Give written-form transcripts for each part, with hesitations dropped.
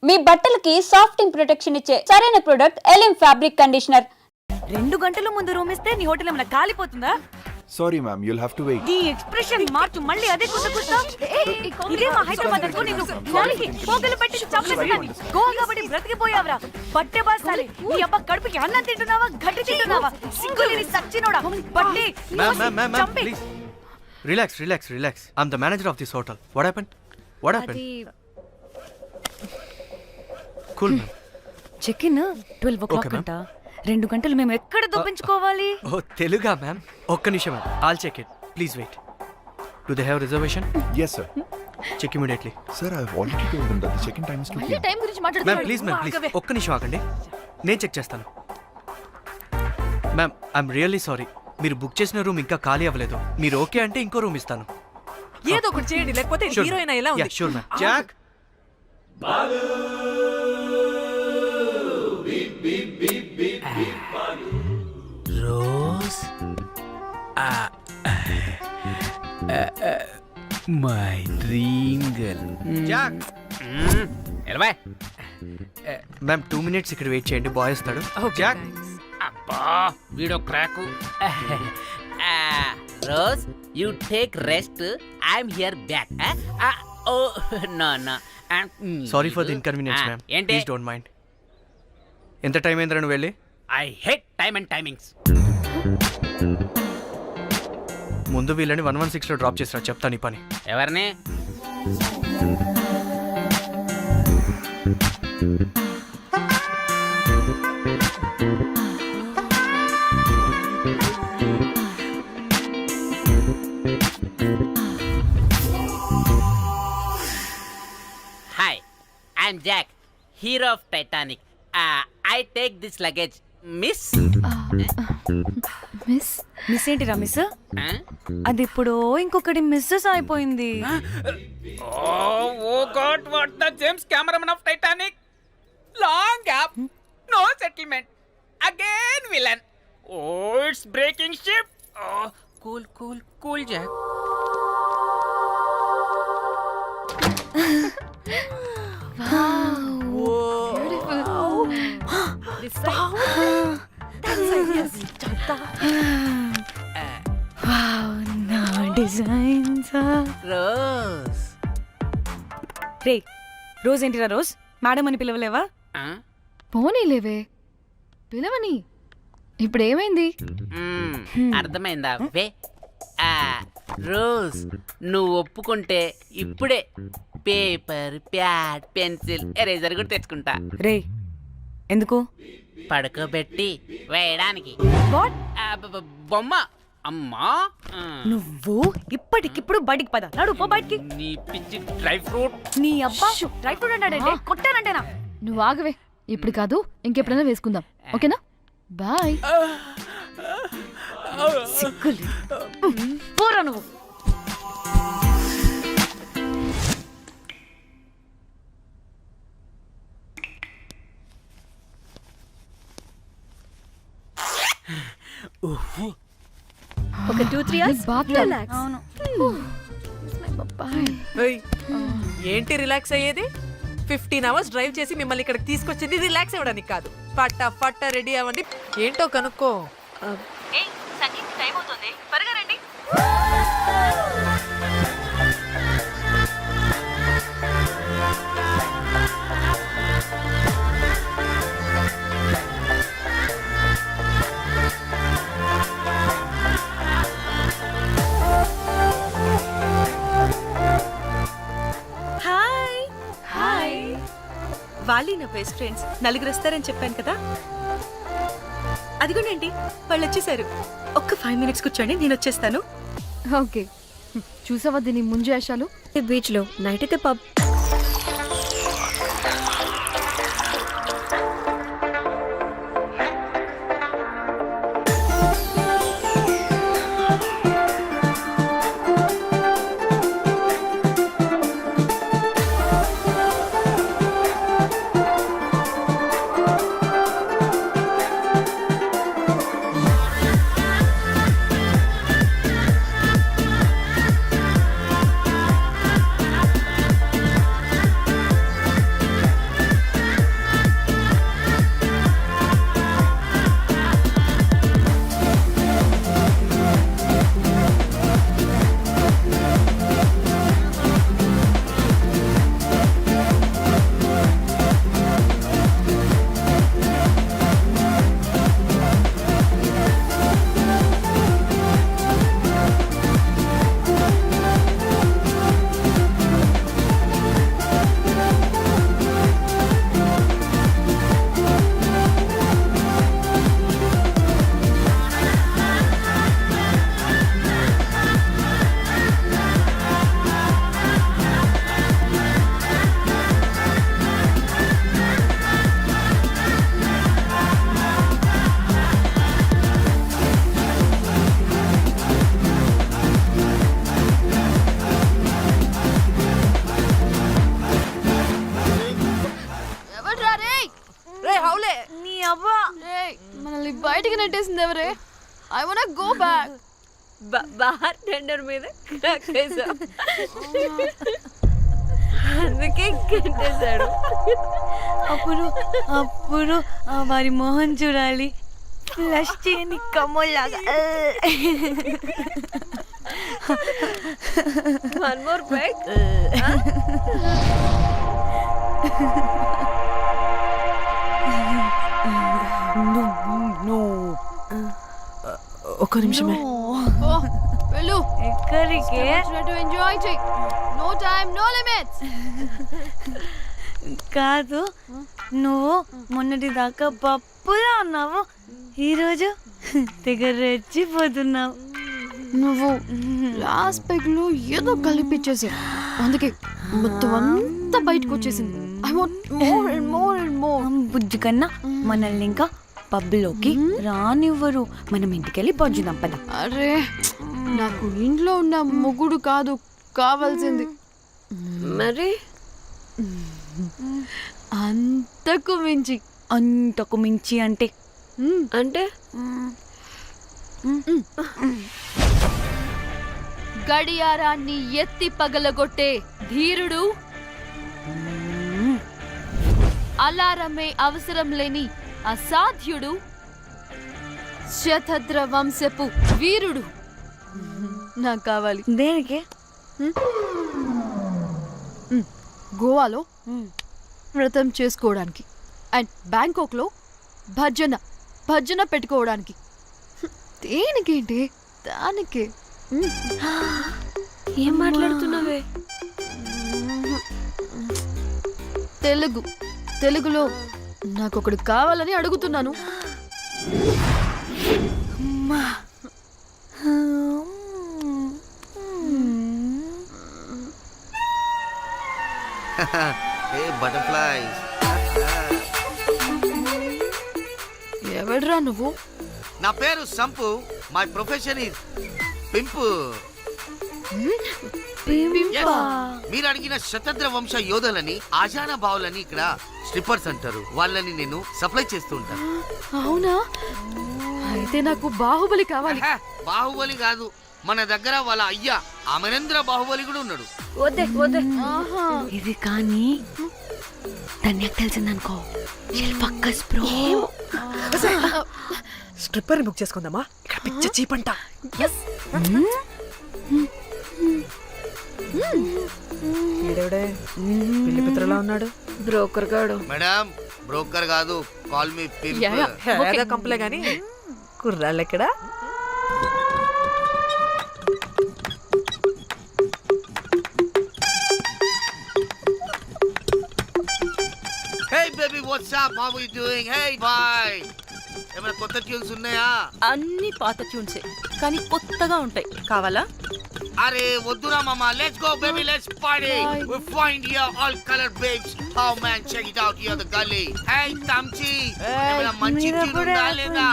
మీ బట్టలకి సాఫ్టింగ్ ప్రొటెక్షన్ ఇచ్చే సరైన ప్రొడక్ట్ ఎలిమ్ ఫ్యాబ్రిక్ కండిషనర్. 2 గంటల ముందు రూమ్ ఇస్తే నీ హోటల్ ఏమైనా కాలిపోతుందా? Sorry ma'am, you'll have to wait. నీ ఎక్స్ప్రెషన్ మార్చు, మళ్ళీ అదే కుసకుస్తా. ఇదే మా హైదరాబాద్ అనుకో, నిన్ను నాలికి పోగలు పెట్టి చంపేస్తాను. గోవా కాబట్టి బ్రతికిపోయావరా పట్టె బాసాలి. నీ అబ్బా కడుపుకి అన్నం తింటున్నావా, గడ్డి తింటున్నావా? సింగులేని సచ్చినోడా పట్టి Ma'am, please. Relax. I'm the manager of this hotel. What happened? Cool, ma'am. Check in 12 o'clock Okay, ma'am. అంట. 2 గంటలు మేము ఎక్కడ దొప్పించుకోవాలి? Oh, Teluga, ma'am. ఒక్క నిమిషం, ma'am. I'll check it. Please wait. Do they have reservation? Yes, sir. Check immediately. Sir, I've already told them that the check-in time is 2 p.m. Time గురించి Ma'am, మాట్లాడుతున్నాడు. please. ఒక్క నిమిషం ఆగండి. నేను check చేస్తాను. Ma'am, I'm really sorry. మీరు book చేసిన room ఇంకా ఖాళీ అవ్వలేదు. మీరు ఓకే అంటే ఇంకో రూమ్ ఇస్తాను. ఏదో ఒకటి చేయండి, లేకపోతే హీరోయిన్ ఎలా ఉంది? Sure ma'am. Jack, Rose my dream girl. Jack. ఎలవా మ్యామ్ 2 minutes ఇక్కడ వెయిట్ చేయండి. బాయ్ వస్తాడు. జాక్. అబ్బా వీడో crack. Rose you take rest, I'm here back. Oh no sorry for the inconvenience ma'am. ఏంటి? Please don't mind. ఎంత time అయిందిరా నువ్వు వెళ్ళి? I hate time and timings. ముందు వీళ్ళని 116లో డ్రాప్ చేసిరా, చెప్తాను ఈ పని. ఎవరిని? Hi, I'm Jack, hero of Titanic. I take this luggage. Miss miss ఏంటిరా మిస్? అది ఇప్పుడు ఇంకొకటి మిస్సెస్ అయిపోయింది. Oh God, what the James cameraman of Titanic. Long gap, no settlement, again villain. Oh it's breaking ship. Cool Jack. Rose. రే Rose ఏంటిరా Rose? Madam అని పిలవలేవా? పోనీలేవే పిలవని. ఇప్పుడు ఏమైంది? అర్థమైందా? వే రోజ్, నువ్వు ఒప్పుకుంటే ఇప్పుడే పేపర్, ప్యాడ్, పెన్సిల్, ఎరేజర్ కూడా తెచ్చుకుంటా. రే ఎందుకు? పడుకోబెట్టి వేయడానికి. బొమ్మ. అమ్మా, నువ్వు ఇప్పటికిప్పుడు బయటికి పద. నడు పో బయటికి. నీ పిచ్చి డ్రై ఫ్రూట్. నీ అబ్బా డ్రై ఫ్రూట్ అన్నాడంటే కొట్టానంటేనా? నువ్వు ఆగవే, ఇప్పుడు కాదు ఇంకెప్పుడైనా వేసుకుందాం, ఓకేనా? బాయ్. సిగ్గులు పోరా నువ్వు. ఒక 2-3 hours రిలాక్స్. ఏయ్, ఏంటి రిలాక్స్ అయ్యేది? 15 hours డ్రైవ్ చేసి మిమ్మల్ని ఇక్కడికి తీసుకొచ్చింది రిలాక్స్ అవ్వడానికి కాదు. ఫట్ట రెడీ అవ్వండి, ఏంటో కనుక్కో. టైం అవుతుంది, త్వరగా రండి. హాయ్. వాళ్ళు నా బెస్ట్ ఫ్రెండ్స్. 4 వస్తారని చెప్పాను కదా, అదిగోనండి వాళ్ళు వచ్చేసారు. ఒక్క 5 minutes కూర్చోండి, నేను వచ్చేస్తాను. ఓకే. చూసావా దీని ముంజు వేషాలు? బీచ్ లో నైట్ అయితే పబ్. రే హౌలే నీ అవ్వ మనల్ని బయటికి నెట్టేసింది ఎవరే? I want go back. Bar tender మీద కక్కేసా అందుకే కట్టేశాడు. అప్పుడు అప్పుడు వారి మొహం చూడాలి, ఫ్లష్ చేయని కమ్మలాగా. One more back. ఒక్క నిమిషమే. వెళ్ళు. ఎక్కడికి? ఎంజాయ్ చెయ్. No time no limits. కాదు, నువ్వు మొన్నటి దాకా పప్పులా ఉన్నావు, ఈరోజు తెగ రెచ్చిపోతున్నావు. నువ్వు లాస్ట్ పెగ్ లో ఏదో కలిపిచ్చేసి అందుకే మొత్తం అంతా బయటకు వచ్చేసింది. I want more and more and more. బుజ్జి కన్నా మనల్ని ఇంకా పబ్లోకి రానివ్వరు. మనం ఇంటికెళ్ళి పొంచుదాం పద. అరే నాకు ఇంట్లో ఉన్న మొగుడు కాదు కావాల్సింది. మరి అంతకు మించి. అంతకు మించి అంటే అంటే గడియారాన్ని ఎత్తి పగలగొట్టే ధీరుడు, అలారమే అవసరం లేని అసాధ్యుడు, శతద్ర వంశపు వీరుడు నాకు కావాలి. దేనికి? గోవాలో వ్రతం చేసుకోవడానికి అండ్ బ్యాంకాక్లో భజన భజన పెట్టుకోవడానికి. దేనికేంటి? దానికి. ఏం మాట్లాడుతున్నావే? తెలుగులో నాకొకడు కావాలని అడుగుతున్నాను. Hey butterflies. ఎవడ్రా నువ్వు? నా పేరు Sampu. My profession is pimp. మీరు అడిగిన శతద్ర వంశ యోధులని, ఆజానా బావులని ఇక్కడ స్ట్రిప్పర్స్ అంటారు. వాళ్ళని నేను సప్లై చేస్తూ ఉంటాను. అవునా? అయితే నాకు బాహుబలి కావాలి. బాహుబలి కాదు, మన దగ్గర వాళ్ళ అయ్యా అమరేంద్ర బాహుబలి కూడా ఉన్నాడు. వద్దే వద్దే. ఆహా. ఇది కానీ ధన్యకు తెలిసిందనుకో, ఫక్కస్ బ్రో. స్ట్రిప్పర్ బుక్ చేసుకుందామా? ఇక్కడ పిచ్చ చీపంట. ఈడెవడే పిల్లి పిత్రలా ఉన్నాడు? బ్రోకర్ గాడు. మేడం బ్రోకర్ కాదు, కాల్ మీ ఏదో కంపలే గాని కుర్రాళ్ళు ఎక్కడ? Hey baby, what's up? How are you doing? Hey bye. ఏమైనా కొత్త ట్యూన్స్ ఉన్నాయా? అన్ని పాత ట్యూన్సే కానీ కొత్తగా ఉంటాయి. కావాలా? అరే వద్దురా మామ, let's go baby, let's party. We find here all colour babes. How man, check it out here the gali. Hey తమ్చి, ఏమైనా మంచి ట్యూన్ ఉందా లేదా?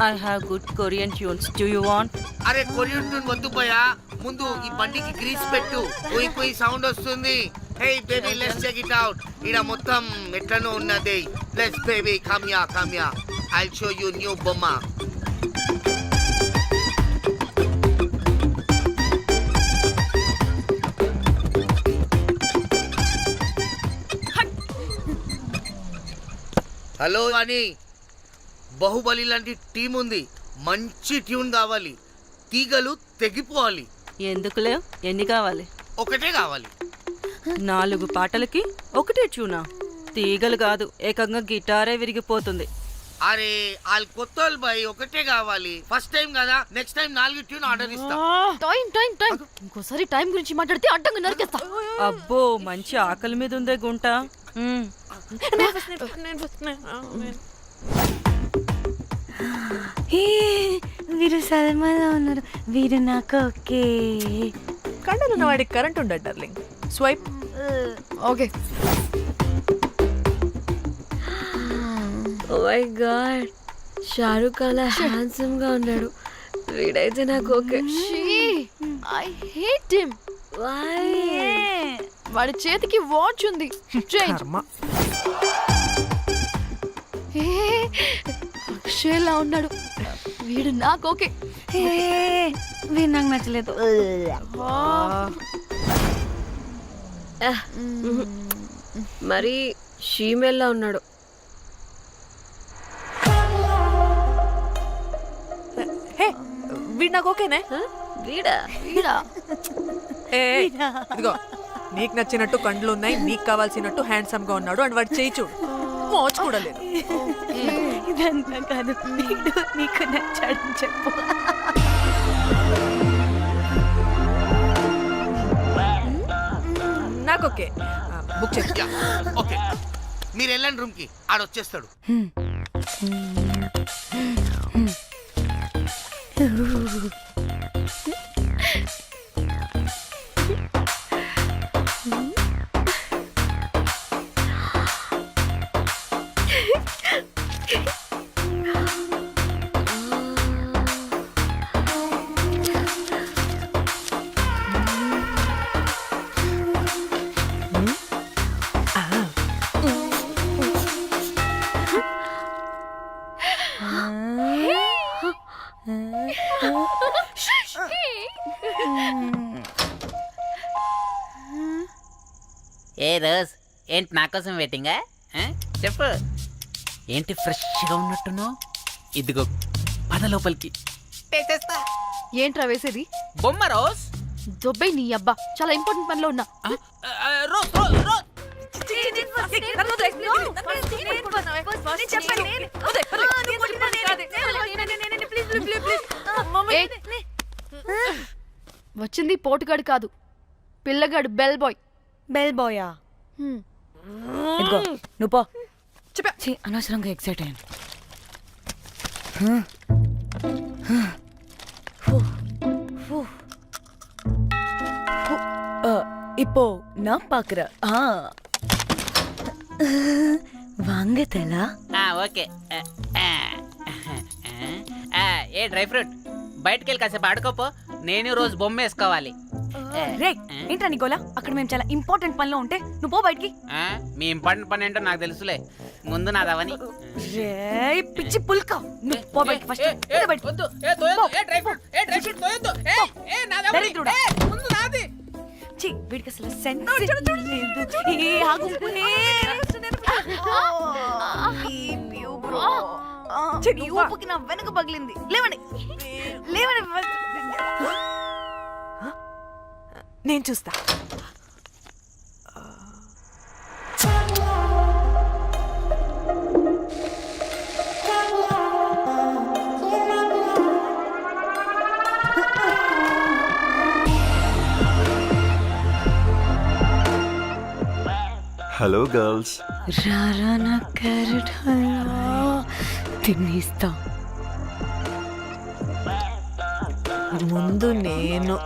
I have good Korean tunes. Do you want? అరే కొరియన్ ట్యూన్ వద్దు పోయా, ముందు ఈ బండికి గ్రీస్ పెట్టు. పోయి పోయి సౌండ్ వస్తుంది. Hey baby, let's check it out. ఇడ మొత్తం ఎట్లనో ఉన్నది. Let's baby, come ya come ya. I'll show you new బొమ్మ. హలో అని బాహుబలి లాంటి టీం ఉంది. మంచి ట్యూన్ కావాలి, తీగలు తెగిపోవాలి. ఎందుకులే, ఎన్ని కావాలి? ఒకటే కావాలి. 4 పాటలకి ఒకటే ట్యూనా? తీగలు కాదు, ఏకంగా గిటారే విరిగిపోతుంది. అరే వాళ్ళు కొత్త వాళ్ళు బాయ్, ఒకటే కావాలి. ఫస్ట్ టైం కదా, నెక్స్ట్ టైం 4 ట్యూన్ ఆర్డర్ ఇస్తా. టైం ఇంకోసారి టైం గురించి మాట్లాడితే అడ్డంగా నరికేస్తా. అబ్బో, మంచి ఆకలి మీద ఉందే గుంట. వీరు సల్మాలో ఉన్నారు. వీరు నాకు ఓకే. కండలున్న వాడికి కరెంట్ ఉండడు darling. Swipe. Okay. Oh my god, Shahrukh అలా హ్యాండ్సమ్ గా ఉన్నాడు. వీడైతే నాకు okay. I hate him. Why? వాడి చేతికి వాచ్ ఉంది. కర్మ. ఏ అక్షయ్లా ఉన్నాడు వీడు నాకు ఓకే. వీడు నాకు నచ్చలేదు. మరి షీమేల్లా ఉన్నాడు. హే వీడు నాకు ఓకేనే. వీడా వీడా ఏ ఇదిగో నీకు నచ్చినట్టు కండ్లు ఉన్నాయి, నీకు కావాల్సినట్టు హ్యాండ్సమ్ గా ఉన్నాడు అండ్ వాడు చేయి చూడు, మోచు కూడా లేదు. ఇదంతా కాదు, వీడు నీకు నచ్చాడని చెప్పు. నాకు ఓకే. బుక్ చేసి ఓకే మీరు వెళ్ళండి రూమ్ కి, ఆడొచ్చేస్తాడు. ఏ రోజ్, ఏంటి నా కోసం వెయిటింగా? చెప్పు, ఏంటి ఫ్రెష్గా ఉన్నట్టును? ఇదిగో పద లోపలికి వేసేస్తా. ఏంట్రా వేసేది? బొమ్మ రోజ్. దొబ్బై నీ అబ్బా, చాలా ఇంపార్టెంట్ పనిలో ఉన్నా. Rose rose rose. వచ్చింది పోటుగాడు కాదు, పిల్లగాడు బెల్ బాయ్. బెల్ బాయా? ఇదిగో నువ్వు పో. ఛీ, అనవసరంగా ఎక్సైట్ అయ్యాను. இப்போ நான் பாக்குறேன். வாங்க தெலா. ఓకే. ఏ డ్రై ఫ్రూట్, బయటకు వెళ్ళి కాసేపు ఆడుకోపో, నేను రోజు బొమ్మ వేసుకోవాలి. రే ఏంట్రా నికోలా, అక్కడ మేము చాలా ఇంపార్టెంట్ పనిలో ఉంటే నువ్వు పో బయటికి. మీ ఇంపార్టెంట్ పని ఏంటో నాకు తెలుసులే, ముందు నాదవని. రే పిచ్చి పుల్క, నువ్వు పో బయటికి ఫస్ట్. వీడికి అసలు సెన్స్ లేదు. ఏ ఆగు. ఈ ఊపుకి నా వెనక పగిలింది. లేవండి లేవండి. నేను చూస్తా. Hello girls. రారా నా క్యారెట్ హల్వా తినేస్తా. ముందు నేను.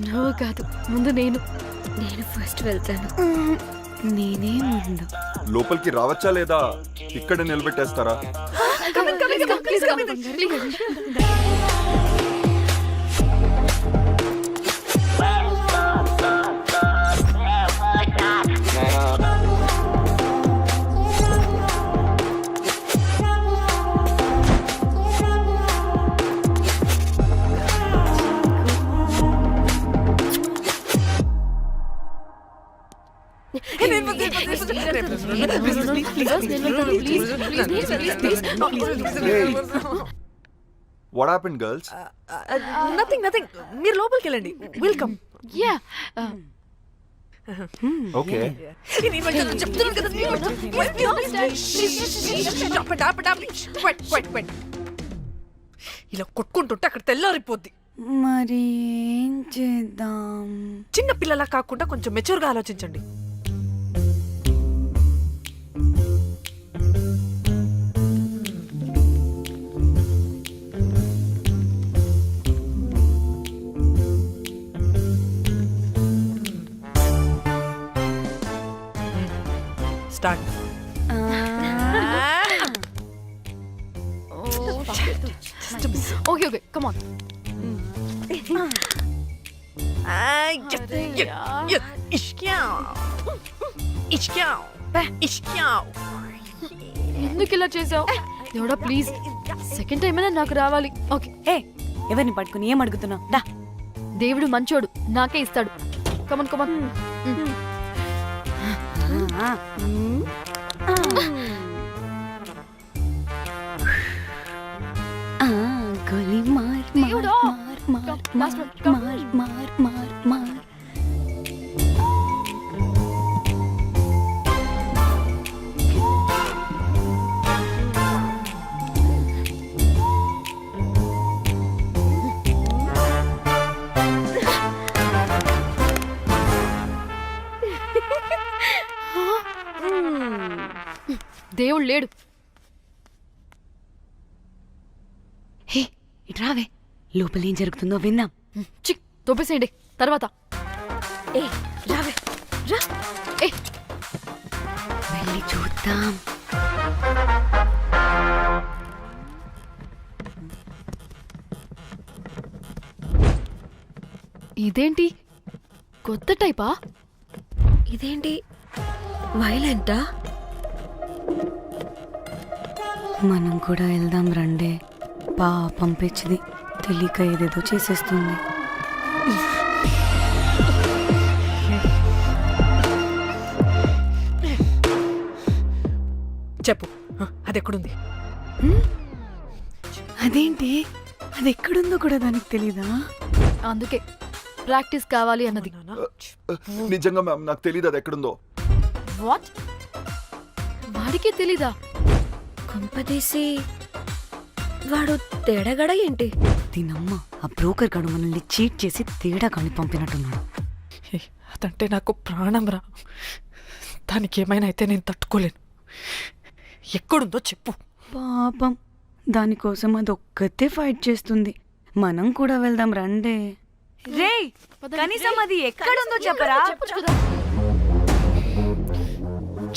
నువ్వు కాదు, ముందు నేను. నేను ఫస్ట్ వెళ్తాను. నేనే ముందు. లోపలికి రావచ్చా లేదా ఇక్కడ నిలబెట్టేస్తారా? What happened girls? Nothing nothing, మీరు లోపలికి వెళ్ళండి. వెల్కమ్. Yeah okay. ఇలా కొట్టుకుంటుంటే అక్కడ తెల్లారిపోద్ది. మరి ఏం చేద్దాం? చిన్న పిల్లలా కాకుండా కొంచెం మెచ్యూర్ గా ఆలోచించండి. Start. Okay okay come on. ఎందుకు ఇలా చేసావు దేవుడా ప్లీజ్ సెకండ్ టైం అయినా నాకు రావాలి. ఓకే ఏ ఎవరిని పట్టుకుని ఏం అడుగుతున్నావు? దా. దేవుడు మంచోడు, నాకే ఇస్తాడు. Come on come on. గోలీ మార్ దేవుడా. Last one, come. మార్. దేవుడు లేడు. హే ఇటు రావే, లోపల ఏం జరుగుతుందో విందాం. చిక్ తోపేసేయండి తర్వాత. ఏ రావే, రా. ఏ వెళ్ళి చూద్దాం. ఇదేంటి కొత్త టైపా? ఇదేంటి వైలెంటా? మనం కూడా వెళ్దాం రండే. పంపించింది తెలియక ఏదేదో చేసేస్తుంది. చెప్పు, అది ఎక్కడుంది? అదేంటి, అది ఎక్కడుందో కూడా దానికి తెలీదా? అందుకే ప్రాక్టీస్ కావాలి అన్నది. నిజంగా మ్యామ్ నాకు తెలియదు అది ఎక్కడుందో. వాట్? వాడికి తెలీదా? కొంపదీసి వాడు తేడగడ ఏంటి? దీనమ్మ ఆ బ్రోకర్ గడు మనల్ని చీట్ చేసి తేడా కాని పంపినట్టున్నాడు. అదంటే నాకు ప్రాణం రా. దానికి ఏమైనా అయితే నేను తట్టుకోలేను. ఎక్కడుందో చెప్పు. పాపం దానికోసం అది ఒక్కతే ఫైట్ చేస్తుంది. మనం కూడా వెళ్దాం రండే. రే కనీసం అది ఎక్కడుందో చెప్పరా?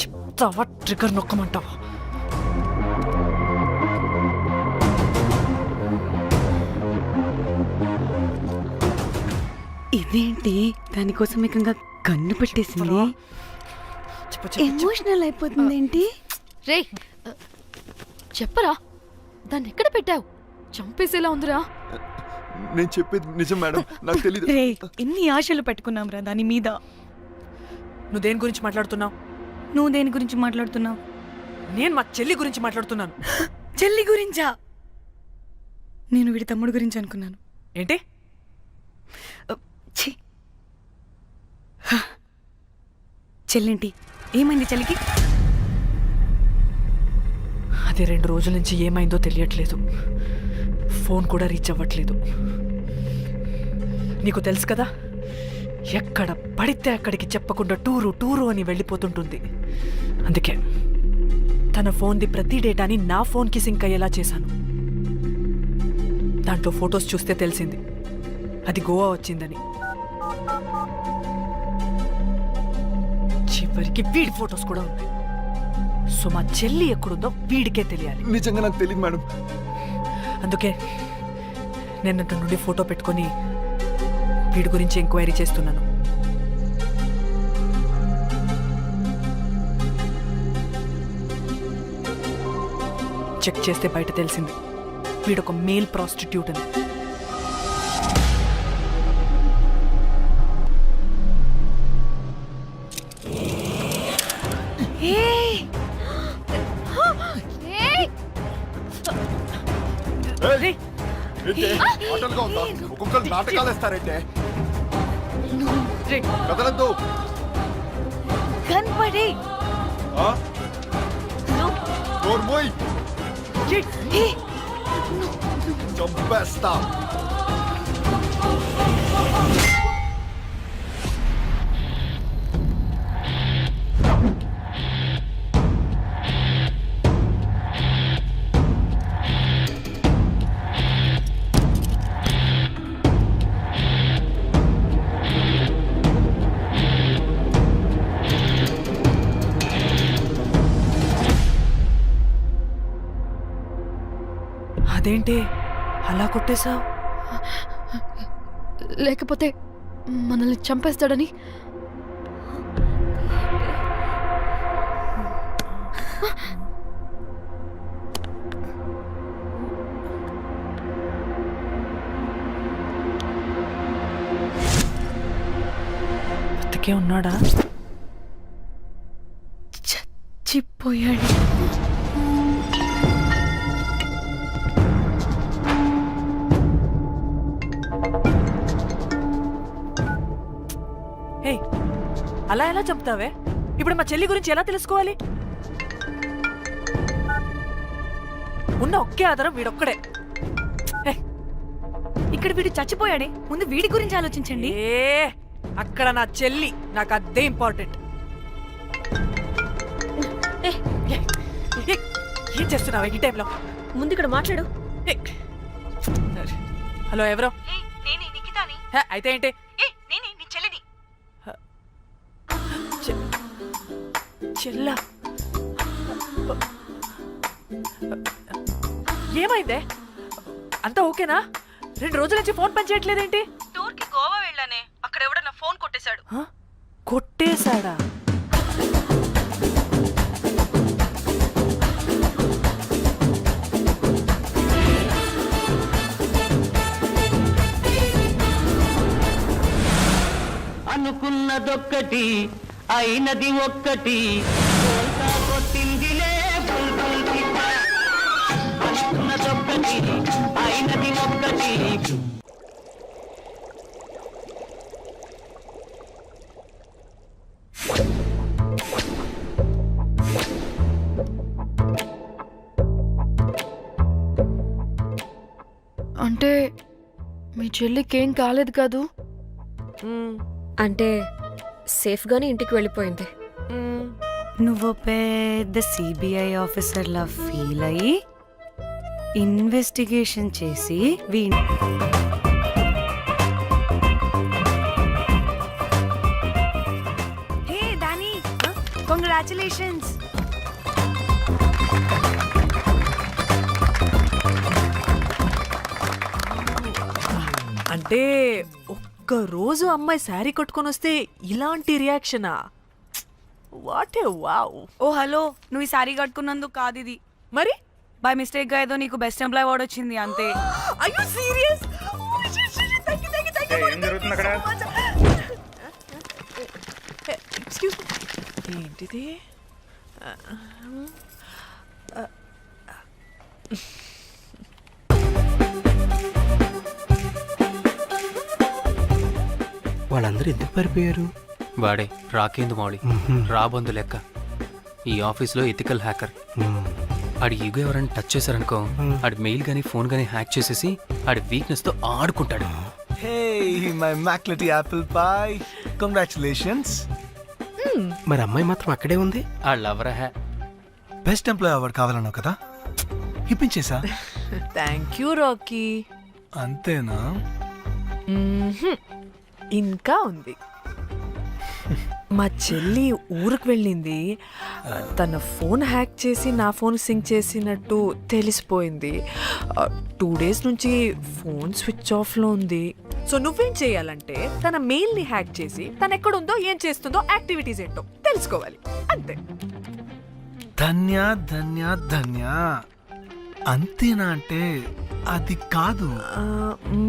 చెప్తావా? ట్రిగర్ నొక్కమంటావా? ఇదేంటి దానికోసం ఏకంగా కన్ను పెట్టేసింది. ఎమోషనల్ అయిపోతుంది ఏంటి? రే చెప్పరా, దాన్ని ఎక్కడ పెట్టావు? చంపేసేలా ఉందిరా. నేను చెప్పేది నిజం మేడం, నాకు తెలియదు. రే ఎన్ని ఆశలు పెట్టుకున్నాం రా దాని మీద. నువ్వు దేని గురించి మాట్లాడుతున్నావు? నువ్వు దేని గురించి మాట్లాడుతున్నావు? నేను మా చెల్లి గురించి మాట్లాడుతున్నాను. చెల్లి గురించా? నేను వీడి తమ్ముడు గురించి అనుకున్నాను. ఏంటి? ఛీ. చెల్లింటి ఏమైంది చెల్లికి? అది 2 రోజుల నుంచి ఏమైందో తెలియట్లేదు. ఫోన్ కూడా రీచ్ అవ్వట్లేదు. నీకు తెలుసు కదా, ఎక్కడ పడితే అక్కడికి చెప్పకుండా టూరు అని వెళ్ళిపోతుంటుంది. అందుకే తన ఫోన్ది ప్రతి డేటాని నా ఫోన్కి సింక్ అయ్యేలా చేశాను. దాంట్లో ఫొటోస్ చూస్తే తెలిసింది అది గోవా వచ్చిందని. చివరికి వీడి ఫొటోస్ కూడా ఉన్నాయి. సో మా చెల్లి ఎక్కడుందో వీడికే తెలియాలి. నిజంగా నాకు తెలియదు మేడం. అందుకే నేను అతని నుండి ఫోటో పెట్టుకొని వీడి గురించి ఎంక్వైరీ చేస్తున్నాను. చెక్ చేస్తే బయట తెలిసింది వీడొక మేల్ ప్రాస్టిట్యూట్ అని. ఒక్కొక్కరు నాటకాలు వేస్తారంటే కదలద్దు. కనపడే చంపేస్తా. అదేంటి అలా కొట్టేశావు? లేకపోతే మనల్ని చంపేస్తాడని. బతికే ఉన్నాడా? చచ్చిపోయాడు. హే, అలా ఎలా చంపుతావే? ఇప్పుడు మా చెల్లి గురించి ఎలా తెలుసుకోవాలి? ఉన్న ఒకే ఆధారం వీడొక్కడే. ఇక్కడ వీడు చచ్చిపోయాడే, ముందు వీడి గురించి ఆలోచించండి. అక్కడ నా చెల్లి, నాకు అదే ఇంపార్టెంట్. ఏం చేస్తున్నావు ఈ టైంలో? ముందు ఇక్కడ మాట్లాడు. హలో, ఎవరో? అయితే ఏంటి? చెల్లా, ఏమైందే? అంతా ఓకేనా? 2 రోజుల నుంచి ఫోన్ పని చేయట్లేదేంటి? టూర్ కి గోవా వెళ్ళానే, అక్కడ ఎవడో నా ఫోన్ కొట్టేశాడు. కొట్టేశాడా? అనుకున్నదొక్కటి అయినది ఒక్కటి, కొట్టిందిలే బుల్బుల్ పిట్ట. అనుకున్నదొక్కటి అయినది ఒక్కటి. అంటే మీ చెల్లికి ఏం కాలేదు కాదు? అంటే సేఫ్గానే ఇంటికి వెళ్ళిపోయింది. నువ్వు పెద్ద సిబిఐ ఆఫీసర్లా ఫీల్ అయ్యి ఇన్వెస్టిగేషన్ చేసి హే దాని, కంగ్రాచులేషన్స్. అంటే ఒక్కరోజు అమ్మాయి శారీ కట్టుకొని వస్తే ఇలాంటి రియాక్షనా? What a wow. Oh hello, నువ్వు ఈ సారీ కట్టుకున్నందుకు కాదు ఇది, మరి బై మిస్టేక్ గా ఏదో నీకు బెస్ట్ ఎంప్లాయ్ అవార్డ్ వచ్చింది అంతే. Are you serious? ఏం జరుగుతుంది అక్కడ? Excuse me. ఏంటిది? వాళ్ళందరూ ఎందుకు పారిపోయారు? వాడే రాకేందు మౌళి, రాబందు లెక్క. ఈ ఆఫీస్లో ఎథికల్ హ్యాకర్. ఆడి ఈగో ఎవరైనా టచ్ చేశారనుకో, ఆడి మెయిల్ గానీ ఫోన్ గానీ హ్యాక్ చేసేసి ఆడి వీక్నెస్ తో ఆడుకుంటాడు. హే మై మ్యాక్లెటీ యాపిల్ పై, కంగ్రాచులేషన్స్. మరి అమ్మాయి మాత్రం అక్కడే ఉంది. ఆ లవరా హ్యా. బెస్ట్ ఎంప్లాయ్ అవార్డు కావాలన్నావు కదా, ఇప్పించేసా. Thank you Rocky. అంతేనా? ఇంకా ఉంది. మా చెల్లి ఊరికి వెళ్ళింది. తన ఫోన్ హ్యాక్ చేసి నా ఫోన్ సింక్ చేసినట్టు తెలిసిపోయింది. 2 days నుంచి ఫోన్ స్విచ్ ఆఫ్లో ఉంది. సో నువ్వేం చేయాలంటే తన మెయిల్ని హ్యాక్ చేసి తను ఎక్కడుందో, ఏం చేస్తుందో, యాక్టివిటీస్ ఏంటో తెలుసుకోవాలి, అంతే. ధన్య ధన్య ధన్య. అంతేనా అంటే అది కాదు.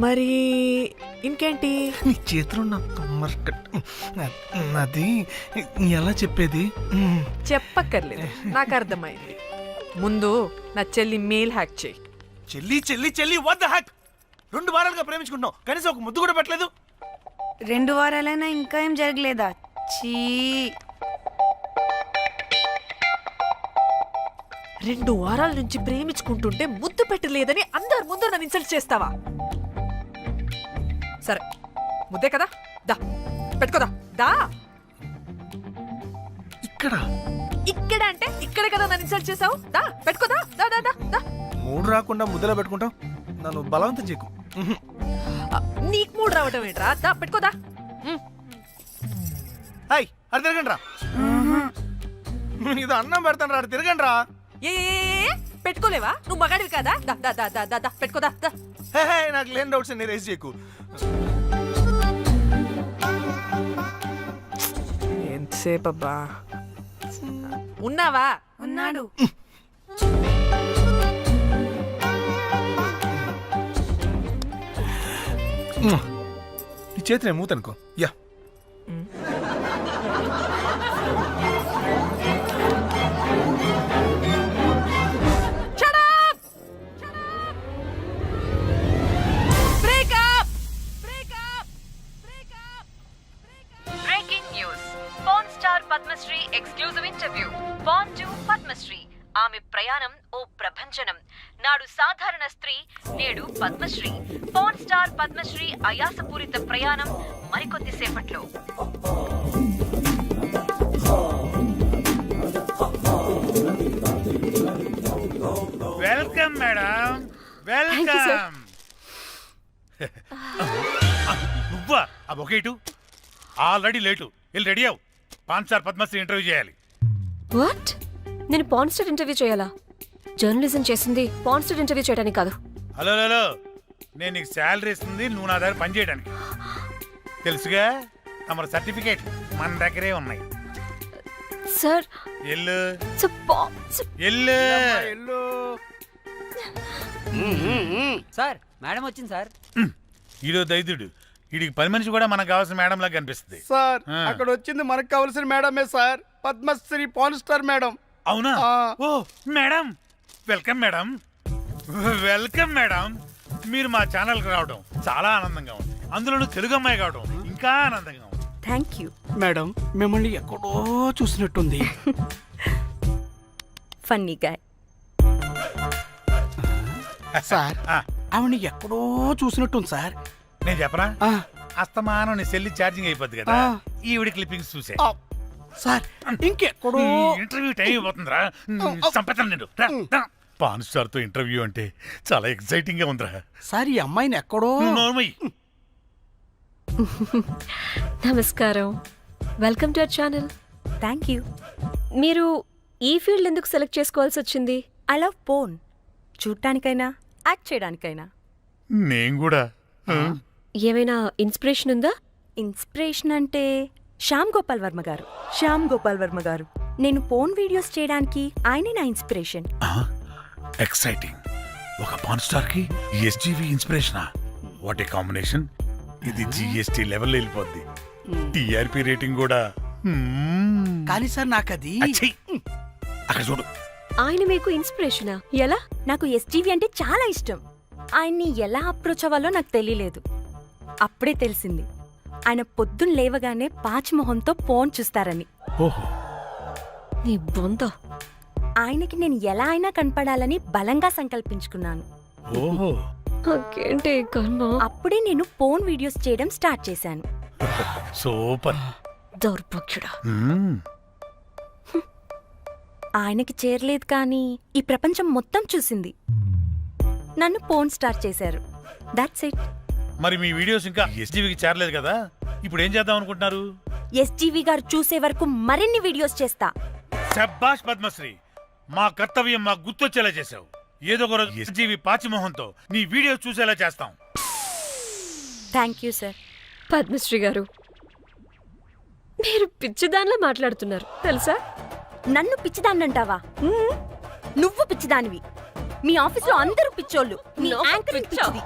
మరి ఇంకేంటి? నీ చేతిలో అది ఎలా చెప్పేది? చెప్పక్కర్లేదు, నాకు అర్థమైంది. ముందు నా చెల్లి మెయిల్ హ్యాక్ చేయి. చెల్లి చెల్లి చెల్లి, వాట్ ద హ్యాక్? 2 వారాలుగా ప్రేమించుకుంటున్నావు, కనీసం ఒక ముద్దు కూడా పెట్టలేదు. 2 వారాలైనా ఇంకా ఏం జరగలేదా? చీ. 2 వారాల నుంచి ప్రేమించుకుంటుంటే ముద్దు పెట్టలేదని అందరి ముందు నన్ను ఇన్సల్ట్ చేస్తావా? సరే, ముద్దే కదా, దా పెట్టుకోదా. దా. ఇక్కడ అంటే ఇక్కడే కదా నన్ను ఇన్సల్ట్ చేసావు. దా పెట్టుకోదా. దా దా దా దా. మూడు రాకుండా ముద్దలో పెట్టుకుంటాం, నన్ను బలవంతం చేయకు. నీకు మూడు రావటం ఏంట్రా? దా పెట్టుకోదా. హాయ్, అది తిరగండి రా. ఇది అన్నం పెడతాను రా, తిరగండి రా. ఏ పెట్టుకోలేవా? నువ్వు మగాడివి కదా. దా దా దా దా దా పెట్టుకోదా. దా. నాకు లేని డౌట్స్ అన్ని రేస్ చేయకు. ఎంతసేపు అబ్బా ఉన్నావా? ఉన్నాడు. నీ చేతి నేను మూతనుకో yeah breaking news. Pawan star Padmashri exclusive interview. Porn to Padmashri. ఆమె ప్రయాణం ఓ ప్రభంజనం. నాడు సాధారణ స్త్రీ, నేడు పద్మశ్రీ. పవన్ స్టార్ పద్మశ్రీ అయాసపూరిత ప్రయాణం మరికొద్దిసేపట్లో. Welcome madam welcome. నువ్వా ఆ బొకేటు ఆల్రెడీ లేటు వెళ్ళి రెడీ అవు. పాన్ స్టార్ పద్మశ్రీ ఇంటర్వ్యూ చేయాలి. వాట్? నేను పాన్ స్టార్ ఇంటర్వ్యూ చేయాలా? జర్నలిజం చేసింది పాన్ స్టార్ ఇంటర్వ్యూ చేయడానికి కాదు. హలో హలో, నేను నీకు శాలరీ ఇస్తుంది, నువ్వు నా దగ్గర పని చేయడానికి. తెలుసుగా, తమ సర్టిఫికేట్ మన దగ్గరే ఉన్నాయి. సార్ ఎల్లు ఎల్లు సార్, మేడం వచ్చింది సార్. ఈడో దైదుడు, వీడికి పని మనిషి కూడా మనకు కావాల్సిన మేడం లాగా కనిపిస్తుంది. సార్ ఆ. అక్కడ వచ్చింది మనకు కావాల్సిన మేడమే sir, Padmashri porn star madam. అవునా? Oh madam, welcome madam. Welcome madam. మీరు మా ఛానల్కి రావడం చాలా ఆనందంగా ఉంది. అందులోనూ తెలుగు అమ్మాయి కావడం ఇంకా ఆనందంగా ఉంది. Thank you. మేడం మిమ్మల్ని ఎక్కడో చూసినట్టుంది. Funny guy. సార్ ఆవిడ ఎక్కడో చూసినట్టుంది సార్. నేను చెప్పనా, అస్తమానం నీ సెల్లి ఛార్జింగ్ అయిపోద్ది కదా, ఈవిడ క్లిప్పింగ్స్ చూసే. సార్ ఇంకెక్కడో ఇంటర్వ్యూ టైం అయిపోతుందిరా. సంపేతం నేను. పాన్ స్టార్ తో ఇంటర్వ్యూ అంటే చాలా ఎక్సైటింగ్ గా ఉందిరా. సార్ ఈ అమ్మాయిని ఎక్కడో. నోర్మయ్యి. నమస్కారం, welcome to our channel. Thank you. మీరు ఈ ఫీల్డ్ ఎందుకు సెలెక్ట్ చేసుకోవాల్సి వచ్చింది? I love porn. చూడటానికైనా యాక్ట్ చేయడానికైనా. నేను కూడా. ఏమైనా ఇన్స్పిరేషన్ ఉందా? ఇన్స్పిరేషన్ అంటే శ్యామ్ గోపాల్ వర్మ గారు. శ్యామ్ గోపాల్ వర్మ గారు. నేను పోన్ వీడియోస్ చేయడానికి ఆయనే నా ఇన్స్పిరేషన్. ఎక్సైటింగ్. ఒక పాన్ స్టార్ కి ఎస్జీవి ఇన్స్పిరేషనా? What a combination. ఇది జిఎస్టీ లెవెల్ వెళ్ళిపోద్ది. టిఆర్పి రేటింగ్ కూడా. కానీ సార్ నాకు అది అచ్చీ. అక్కడ చూడు. ఆయన మీకు ఇన్స్పిరేషనా? ఎలా? నాకు ఎస్టీవీ అంటే చాలా ఇష్టం. ఆయన్ని ఎలా అప్రోచ్ అవ్వాలో నాకు తెలియలేదు. అప్పుడే తెలిసింది ఆయన పొద్దున్న లేవగానే పాచిమొహంతో ఫోన్ చూస్తారని. ఓహో. నీ బొంద. ఆయనకి నేను ఎలా అయినా కనపడాలని బలంగా సంకల్పించుకున్నాను. ఓహో. నాకేంటి కర్మ? అప్పుడే నేను ఫోన్ వీడియోస్ చేయడం స్టార్ట్ చేశాను. సూపర్. దౌర్భాగ్యుడా. ఆయనకి చేరలేదు కానీ ఈ ప్రపంచం మొత్తం చూసింది. నన్ను ఫోన్ స్టార్ట్ చేశారు. That's it. మరి మీ వీడియోస్ ఇంకా ఎస్జీవికి చేరలేదు కదా, ఇప్పుడు ఏం చేద్దాం అనుకుంటున్నారు? ఎస్జీవి గారు చూసే వరకు మరిన్ని వీడియోస్ చేస్తా. శబ్బాష్ పద్మశ్రీ, మా కర్తవ్యం మాకు గుర్తొచ్చేలా చేసావు. ఏదో ఒక రోజు ఎస్జీవి పాచిమోహంతో నీ వీడియోస్ చూసేలా చేస్తాం. Thank you sir. పద్మశ్రీ గారు, మీరు పిచ్చిదానిలా మాట్లాడుతున్నారు తెలుసా? నన్ను పిచ్చిదాన్నంటావా? నువ్వు పిచ్చిదానివి. మీ ఆఫీస్లో అందరూ పిచ్చోళ్ళు. మీ యాంకరింగ్ పిచ్చిది.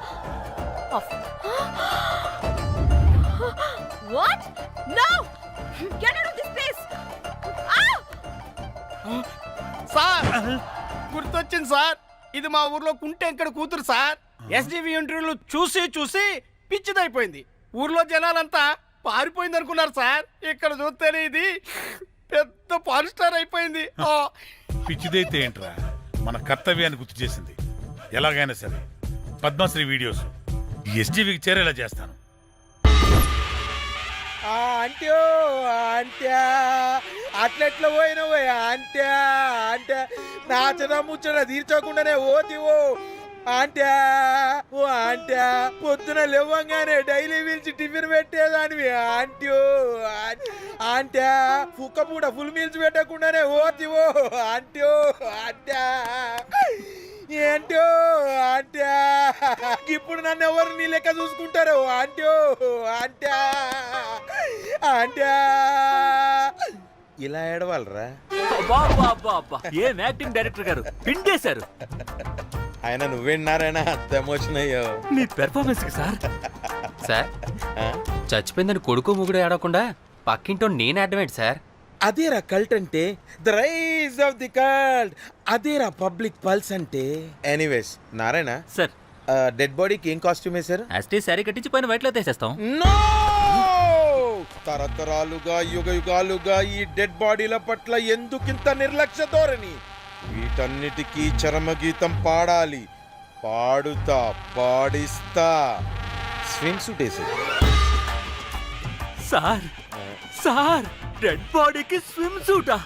What? No! Get out of this place! Sir గుర్తొచ్చింది సార్, ఇది మా ఊర్లో కుంటెంకడ కూతురు సార్. ఎస్జీవి ఇంటర్వ్యూలు చూసి చూసి పిచ్చిదైపోయింది. ఊర్లో జనాలంతా పారిపోయింది అనుకున్నారు సార్. ఇక్కడ చూస్తేనే ఇది పెద్ద పాన్ స్టార్ అయిపోయింది. పిచ్చిదైతే ఏంట్రా, మన కర్తవ్యాన్ని గుర్తు చేసింది. ఎలాగైనా సరే పద్మశ్రీ వీడియోస్ ఎస్జీవికి చేరేలా చేస్తాను. అంట్యో అంట్యా అట్లెట్లా పోయినవో అంట్యా అంటే నా చిన్న ముచ్చట తీర్చకుండానే ఓతివో అంట్యా. ఓ అంట్యా పొద్దున లేవంగానే డైలీ పిలిచి టిఫిన్ పెట్టేదానివి అంట్యో అంట్యా. కుక్క పూట ఫుల్ మీల్స్ పెట్టకుండానే ఓతివో అంట్యో అంట్యా. ఏంటో అంట్యా, ఇప్పుడు నన్ను ఎవరు నీ లెక్క చూసుకుంటారు అంట్యో అంట్యా అంట్యా. ఇలా ఏడవాలరా? ఏం యాక్టింగ్ డైరెక్టర్ గారు పిండేశారు ఆయన నువ్వేనారాయణ అంత ఎమోషన్ అయ్యో. మీ పెర్ఫార్మెన్స్ కి సార్. సార్ చచ్చిపోయిందని కొడుకు ముగుడు ఏడవకుండా పక్కింటో నేను అడ్డమేంటి సార్? అదేరా కల్ట్ అంటే, the rise of the cult. అదేరా పబ్లిక్ పల్స్ అంటే. ఎనీవేస్ నారాయణ సార్, డెడ్ బాడీకి ఏం కాస్ట్యూమ్ వేశారు? యాస్టీ శారీ కట్టించి పైన వైట్లో తీసేస్తాం. నో! తరతరాలుగా యుగ యుగాలుగా ఈ డెడ్ బాడీల పట్ల ఎందుకింత నిర్లక్ష్య ధోరణి? వీటన్నిటికీ చరమగీతం పాడాలి. పాడుతా, పాడిస్తా. స్విమ్ సూట్ వేసి. సార్ సార్, డెడ్ బాడీకి స్విమ్ సూటా?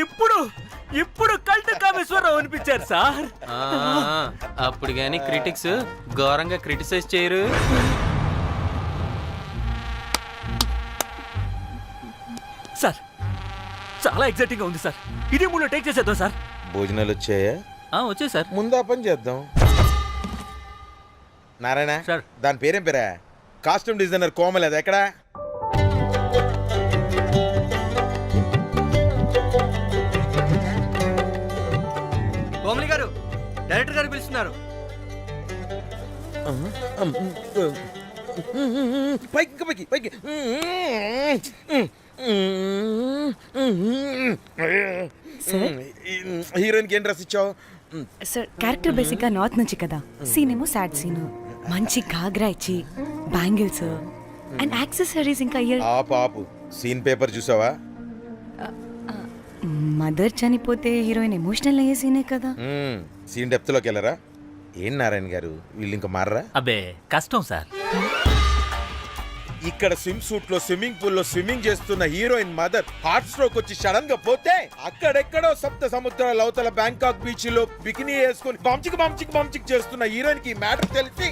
ఇప్పుడు ఇప్పుడు కల్ట్ కామేశ్వరరావు అనిపించారు సార్. అప్పుడు కానీ క్రిటిక్స్ ఘోరంగా క్రిటిసైజ్ చేయరు. సార్ చాలా ఎగ్జైటింగ్ గా ఉంది సార్. ఇదే మూడు టేక్ చేసేద్దాం సార్. భోజనాలు వచ్చాయా? వచ్చే సార్. ముందు ఆ పని చేద్దాం. నారాయణ సార్. దాని పేరేం పేరా? కాస్ట్యూమ్ డిజైనర్ కోమల్, అది ఎక్కడా? కోమలి గారు, డైరెక్టర్ గారు పిలుస్తున్నారు. పైకి ఇంకా పైకి పైకి. హీరోయిన్కి ఏం డ్రెస్ ఇచ్చావు? సార్ క్యారెక్టర్ బేసిక్ గా నార్త్ నుంచి కదా, సీన్ ఏమో సాడ్ సీన్. మంచి ఘాగ్రా ఇచ్చి బ్యాంగిల్స్ అండ్ యాక్సెసరీస్ ఇంకా ఇయర్. ఆపు సీన్ పేపర్ చూసావా? మదర్ చనిపోతే హీరోయిన్ ఎమోషనల్ అయ్యే సీనే కదా. సీన్ డెప్త్ లోకి వెళ్ళరా? ఏం నారాయణ గారు వీళ్ళు ఇంకా మారరా? అబ్బే కష్టం సార్. ఇక్కడ స్విమ్ సూట్ లో స్విమ్మింగ్ పూల్ లో స్విమ్మింగ్ చేస్తున్న హీరోయిన్ మదర్ హార్ట్ స్ట్రోక్ వచ్చి సడన్ గా పోతే, అక్కడెక్కడో సప్త సముద్రాల అవతల బ్యాంకాక్ బీచ్ లో బికినీ వేసుకొని బంచిక్ చేస్తున్న హీరోయిన్ కి మ్యాటర్ తెలిసి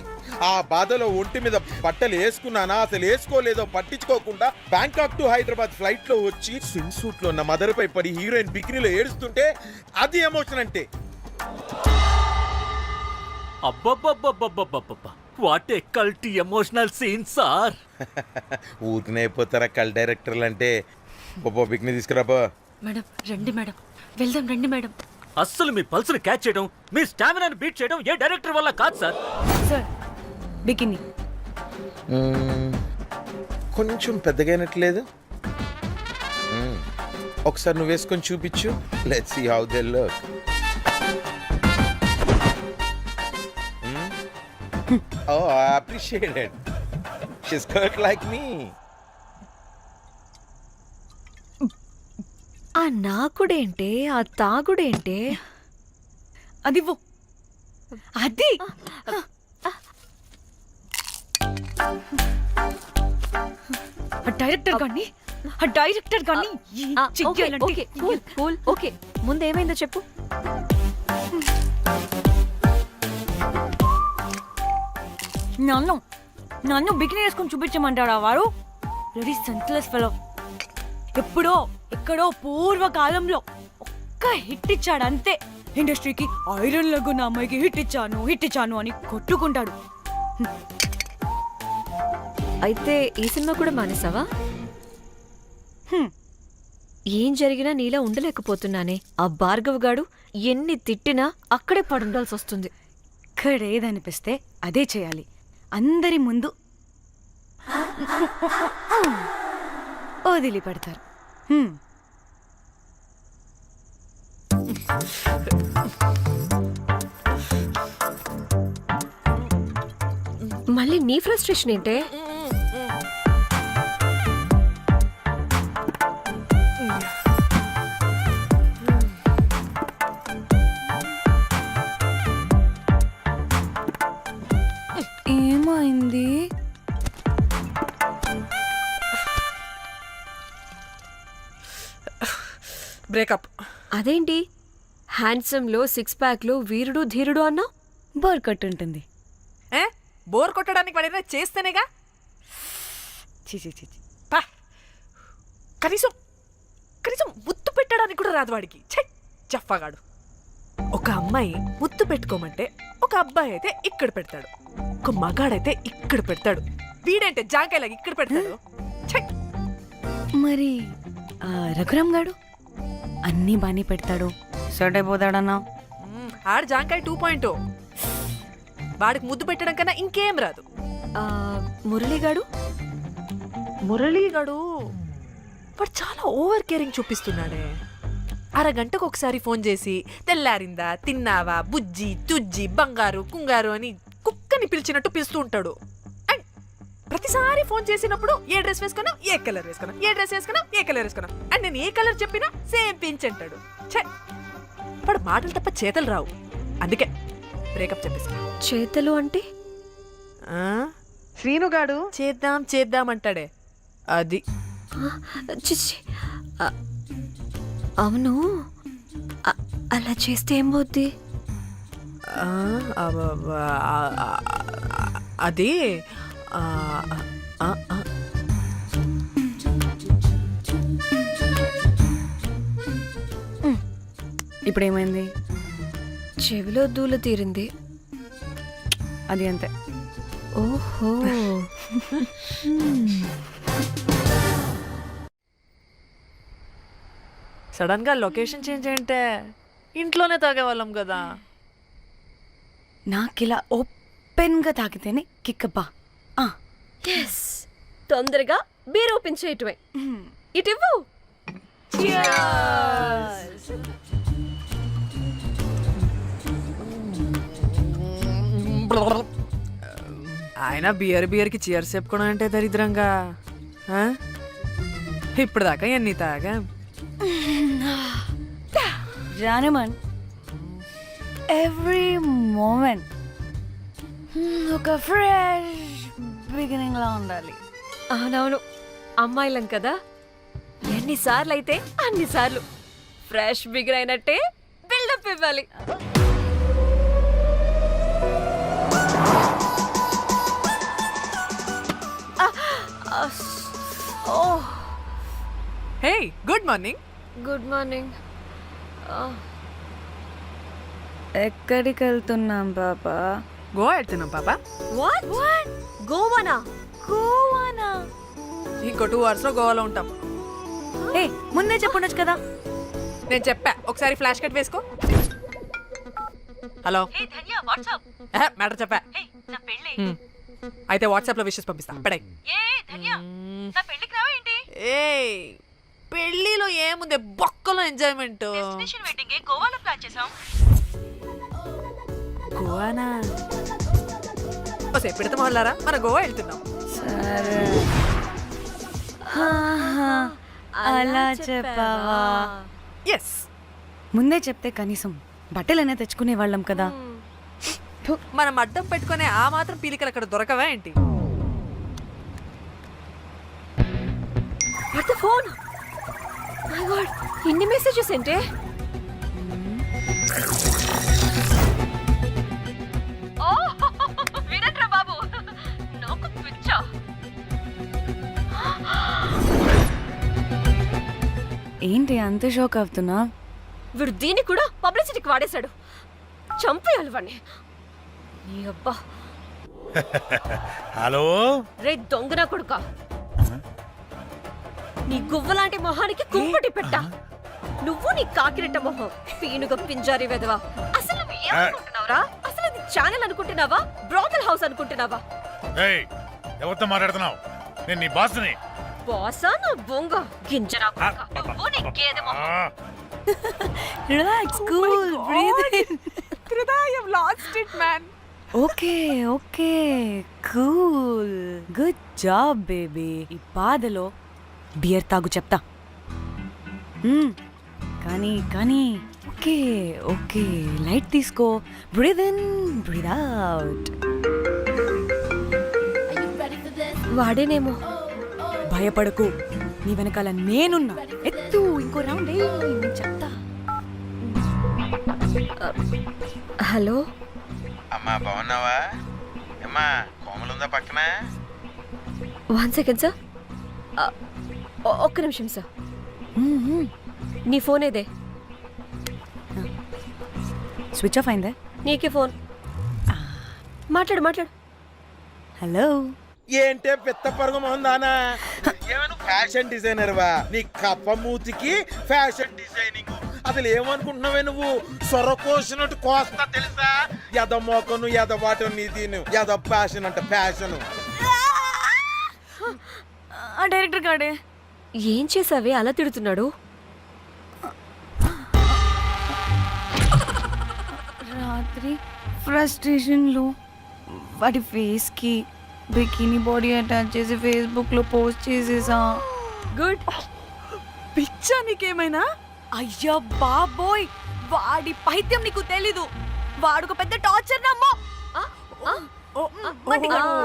ఆ బాధలో ఒంటి మీద బట్టలు వేసుకున్నానా అసలు వేసుకోలేదో పట్టించుకోకుండా బ్యాంకాక్ టు హైదరాబాద్ ఫ్లైట్ లో వచ్చి స్విమ్ సూట్ లో ఉన్న మదర్ పై పడి హీరోయిన్ బికినీలో ఏడుస్తుంటే అది ఎమోషన్ అంటే. అబ్బబ్బబ్బబ్బబ్బబ్బబ్బ, what a cult emotional scene sir. ఊరికనే అయిపోతారా కల్ డైరెక్టర్లు అంటే? బికినీ తీసుకురాబో. మేడం రండి మేడం, వెళ్దాం రండి మేడం. అస్సలు మీ పల్స్ని క్యాచ్ చేయడం, మీ స్టామినాని బీట్ చేయడం ఏ డైరెక్టర్ వల్ల కాదు సార్. సార్ బికినీ కొంచెం పెద్దగైనట్లేదు. ఒకసారి నువ్వు వేసుకొని చూపించు. Let's see how they look. Oh, I appreciate it. She's cut like me. ఆ నాకుడేంటే, ఆ తాగుడేంటే? అదివ్వు. అది డైరెక్టర్ గాని ఓకే, ముందు ఏమైందో చెప్పు. నన్ను బికినీ వేసుకొని చూపించమంటాడా వాడు? Ready senseless fellow. ఎప్పుడో ఎక్కడో పూర్వకాలంలో ఒక్క హిట్ ఇచ్చాడు అంతే. ఇండస్ట్రీకి ఐరన్ లెగ్ ఉన్న అమ్మాయికి హిట్ ఇచ్చాను అని కొట్టుకుంటాడు. అయితే ఈ సినిమా కూడా మానేసావా? ఏం జరిగినా నీలా ఉండలేకపోతున్నానే. ఆ భార్గవ్ గాడు ఎన్ని తిట్టినా అక్కడే పడుండాల్సి వస్తుంది. ఇక్కడ ఏదనిపిస్తే అదే చేయాలి. అందరి ముందు వదిలిపెడతారు. మళ్ళీ నీ ఫ్రస్ట్రేషన్ ఏంటే? ఏమైంది? బ్రేకప్. అదేంటి హ్యాండ్సమ్ లో సిక్స్ ప్యాక్ లో వీరుడు ధీరుడు అన్నా? బోర్ కట్ ఉంటుంది. బోర్ కొట్టడానికి వాడైనా చేస్తేనేగా. కనీసం ముత్తు పెట్టడానికి కూడా రాదు వాడికి. చెప్పగాడు. ఒక అమ్మాయి ముత్తు పెట్టుకోమంటే ఒక అబ్బాయి అయితే ఇక్కడ పెడతాడు, ఒక మగాడైతే ఇక్కడ పెడతాడు. వీడంటే జాంకాయలాగా ఇక్కడ పెడతాడు. మరి రఘురామ్ గాడు అన్నీ బాగానే పెడతాడు, సర్ట్ అయిపోతాడన్నా. ఆడు జాంకాయ 2.0. వాడికి ముద్దు పెట్టడం కన్నా ఇంకేం రాదు. మురళిగాడు మురళీగాడు వాడు చాలా ఓవర్ కేరింగ్ చూపిస్తున్నాడే. అరగంటకు ఒకసారి ఫోన్ చేసి తెల్లారిందా, తిన్నావా, బుజ్జి తుజ్జి, బంగారు కుంగారు అని కుక్కని పిలిచినట్టు పిలుస్తూ ఉంటాడు. అండ్ ప్రతిసారి ఫోన్ చేసినప్పుడు ఏ డ్రెస్ వేసుకున్నావు, ఏ కలర్ వేసుకున్నావు, ఏ డ్రెస్ వేసుకున్నావు, ఏ కలర్ వేసుకున్నావు అండ్ నేను ఏ కలర్ చెప్పినా సేమ్ పించ్ అంటాడు. ఛే, వాడు మాటలు తప్ప చేతలు రావు. అందుకే బ్రేకప్ చెప్పేసి. చేతలు అంటే శ్రీనుగాడు చేద్దాం చేద్దాం అంటాడే అది. చిచ్చి. అవును, అలా చేస్తే ఏం పోద్ది? అది ఇప్పుడు ఏమైంది? చెవిలో దూల తీరింది. అది అంతే. ఓహో. సడన్ గా లొకేషన్ చేంజ్ అంటే ఇంట్లోనే తాగేవాళ్ళం కదా. నాకిలా ఓపెన్గా తాగితేనే కిక్కబ్బా. ఎస్, తొందరగా బీర్ ఓపెన్ చేయటమే. ఇటివ్వు. ఆయన బియర్కి చీర్స్ చెప్పుకోవడం అంటే దరిద్రంగా. ఇప్పుడు దాకా ఎన్ని తాగా. జానమన్, ఎవ్రీ మూమెంట్ ఒక ఫ్రెష్ బిగినింగ్ లా ఉండాలి. అవునవును, అమ్మాయిలం కదా, ఎన్నిసార్లు అయితే అన్నిసార్లు ఫ్రెష్ బిగర్ అయినట్టే బిల్డప్ ఇవ్వాలి. హే, గుడ్ మార్నింగ్. Good morning. ఎక్కడికి వెళ్తున్నాం పాపా? గోవా వెళ్తున్నాం పాపా. వాట్? గోవానా? గోవానా? ఇంకో 2 hours లో గోవాలో ఉంటాం. ఏ, ముందే చెప్పుండొచ్చు కదా. నేను చెప్పా, ఒకసారి ఫ్లాష్ కట్ వేసుకో. హలో, మ్యాటర్ చెప్పా. అయితే వాట్సాప్ లో విషెస్ పంపిస్తా. పడే. ఏ పెళ్లిలో ఏముంది, బొక్కలో ఎంజాయ్మెంట్. గోవానా? పెడతాం వాళ్ళారా, మన గోవా వెళ్తున్నాం. సరే, అలా చెప్పావా? ఎస్, ముందే చెప్తే కనీసం బట్టలనే తెచ్చుకునే వాళ్ళం కదా. మనం అడ్డం పెట్టుకునే ఆ మాత్రం పీలికలు అక్కడ దొరకవా ఏంటి? ఫోన్. మై గాడ్, ఇన్ని మెసేజెస్ ఏంటే? వినట్రా బాబు, నాకు పిచ్చా. ఏంటి అంత షోక్ అవుతున్నా? వీడు దీన్ని కూడా పబ్లిసిటీకి వాడేశాడు. చంపేయాలి వాడిని. నీ అబ్బా. హలో రే దొంగన కొడుకా, నీ గువ్వలాంటి మొహానికి కుంపటి పెట్ట. నువ్వు నీ కాకిరెట్ట మొహం, పీనుగ పింజారి వెదవా. అసలు నువ్వు ఏమనుకుంటున్నావురా? అసలు ఇది ఛానల్ అనుకుంటున్నావా, బ్రోకల్ హౌస్ అనుకుంటున్నావా? ఏయ్, ఎవరితో మాట్లాడుతున్నావు? నేను నీ బాస్ని. బాసా నా బొంగ గింజరా కొడుకా. నువ్వు నీ గేదె మొహం. Relax, cool, breathe in. I have lost it, man. Okay okay, cool, good job baby. ఈ బాధలో బియర్ తాగు చెప్తా. కానీ కానీ ఓకే ఓకే, లైట్ తీసుకో. Breathe in, breathe out. వాడేనేమో. భయపడకు, నీ వెనకాల నేనున్నా. ఎత్తు, ఇంకో రౌండ్ నేను చెప్తా. హలో అమ్మా, బాగున్నావా? అమ్మా, కోమలుందా పక్కన? 1 second సార్. ఒక్క నిమిషం సార్. నీ ఫోన్ ఏదే? స్విచ్ ఆఫ్ అయిందే. నీకే ఫోన్. మాట్లాడు. హలో. ఏంటే పెద్ద పరుగు మొహందానా? ఫ్యాషన్ డిజైనర్ వా, నీ కప్ప మూతికి ఫ్యాషన్ డిజైనింగ్. అసలు ఏమనుకుంటున్నావే నువ్వు? సొర కోసినట్టు కోస్తా తెలుసా? ఎద మోకను ఎద వాటను నీ దీని ఎద ఫ్యాషన్ అంట ఫ్యాషన్. ఆ డైరెక్టర్ గాడే ఏం చేసావే అలా తిడుతున్నాడు? రాత్రి ఫ్రస్ట్రేషన్లో వాడి ఫేస్కి బికినీ బాడీ అటాచ్ చేసి ఫేస్బుక్లో పోస్ట్ చేసేసా. గుడ్. పిచ్చా నీకేమైనా? అయ్యా బాబోయ్, వాడి పైత్యం నీకు తెలీదు. వాడుకు పెద్ద టార్చర్ నమ్మో.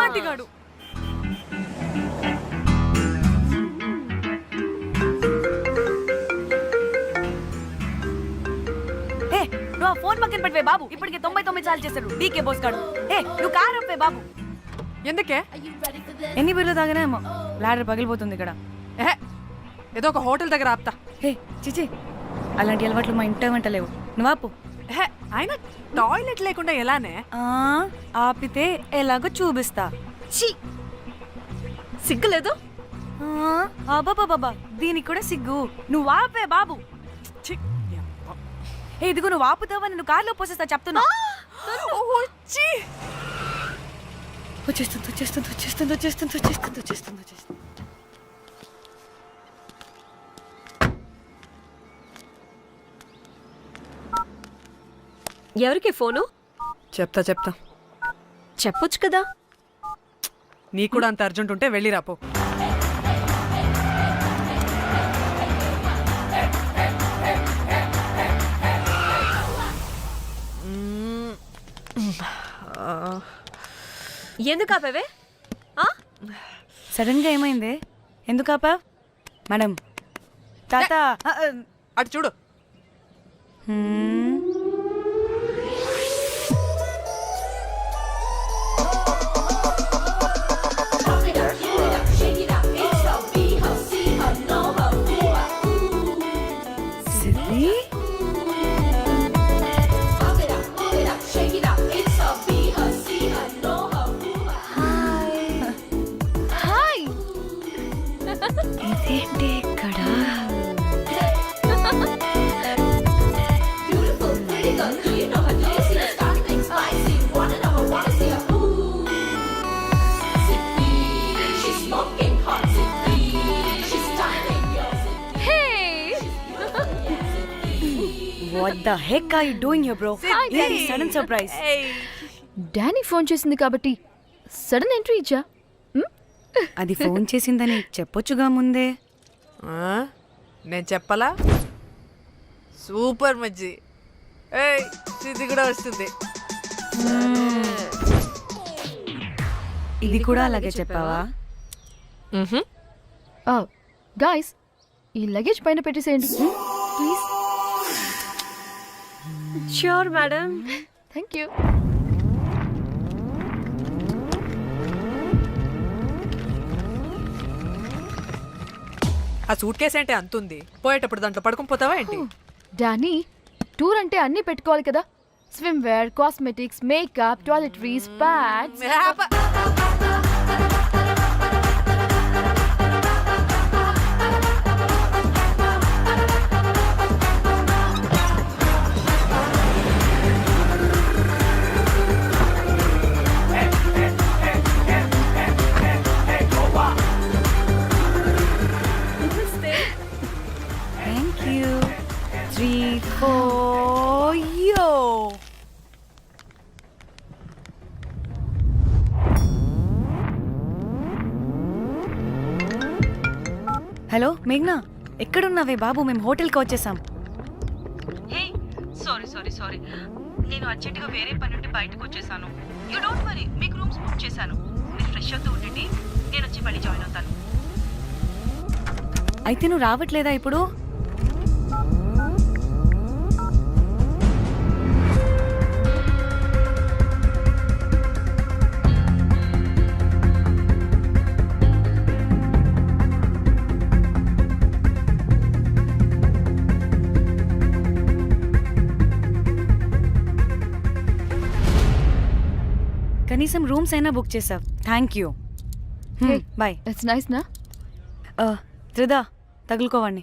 మట్టిగాడు. ఏ నువ్వు ఆ ఫోన్ పక్కన పెట్టవే బాబు. ఇప్పటికే 99 సార్లు చేశాడు డీకే బోస్ గాడు. ఏ నువ్వు కారు అప్పే బాబు. ఎందుకే? ఎన్ని బిర్లు తాగినాయేమో లాడర్ పగిలిపోతుంది ఇక్కడ. ఏదో ఒక హోటల్ దగ్గర ఆపుతా. హే చిచి, అలాంటి అలవాట్లు మా ఇంట వెంట లేవు. నువ్వు ఆపు. అయినా టాయిలెట్ లేకుండా ఎలానే? ఆపితే ఎలాగో చూపిస్తా. సిగ్గులేదు? బాబా దీనికి కూడా సిగ్గు. నువ్వు ఆపే బాబు. ఏ ఇదిగో నువ్వు ఆపుతావా నేను కార్లో పోసేస్తా చెప్తున్నా. వచ్చేస్తుంది. ఎవరికి ఫోను? చెప్తా చెప్పొచ్చు కదా. నీ కూడా అంత అర్జెంట్ ఉంటే వెళ్ళి రాపో. ఎందుకు ఆపేవే? సడన్ గా ఏమైంది? ఎందుకు ఆపా? మేడం తాత అటు చూడు. ఇదేంటి ఇక్కడ? What the heck are you doing here, bro? This is sudden surprise. Danny phone చేసింది కాబట్టి సడన్ ఎంట్రీ ఇచ్చా. అది ఫోన్ చేసిందని చెప్పొచ్చుగా ముందే. నేను చెప్పలా? సూపర్ మజ్జి. ఇది కూడా వస్తుంది. ఇది కూడా అలాగే చెప్పావా? గాయ్స్, ఈ లగేజ్ పైన పెట్టేసేయండి please. Sure madam. Thank you. ఆ సూట్ కేసు అంటే అంతుంది, పోయేటప్పుడు దాంట్లో పడుకుని పోతావా ఏంటి? డానీ, టూర్ అంటే అన్నీ పెట్టుకోవాలి కదా. Swimwear, cosmetics, makeup, toiletries, pads. Thank you. 3, 4, yo. Hello మేఘ్నా, ఎక్కడున్నావే బాబు? మేము హోటల్కి వచ్చేసాం. సారీ నేను అర్జెంటుగా వేరే పని నుండి బయటకు వచ్చేసాను. యూ డోంట్ వరీ, మీకు రూమ్స్ బుక్ చేశాను. మీరు ఫ్రెష్ అవుతూ ఉండండి, నేను వచ్చి మళ్ళీ జాయిన్ అవుతాను. అయితే నువ్వు రావట్లేదా ఇప్పుడు? కనీసం రూమ్స్ అయినా బుక్ చేసావు. Thank you. Bye. It's nice నా? త్రిదా తగులుకోవండి.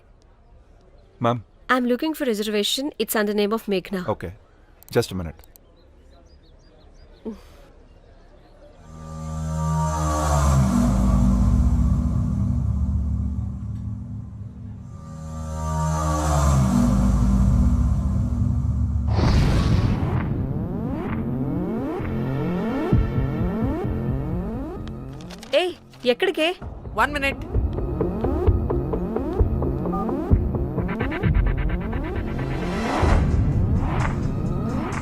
Ma'am I'm looking for reservation. It's under name of మేఘ్నా. Okay, just minute. ఏయ్ ఎక్కడికే? 1 minute.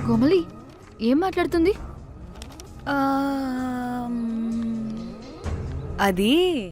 కోమలి ఏం మాట్లాడుతుంది? అది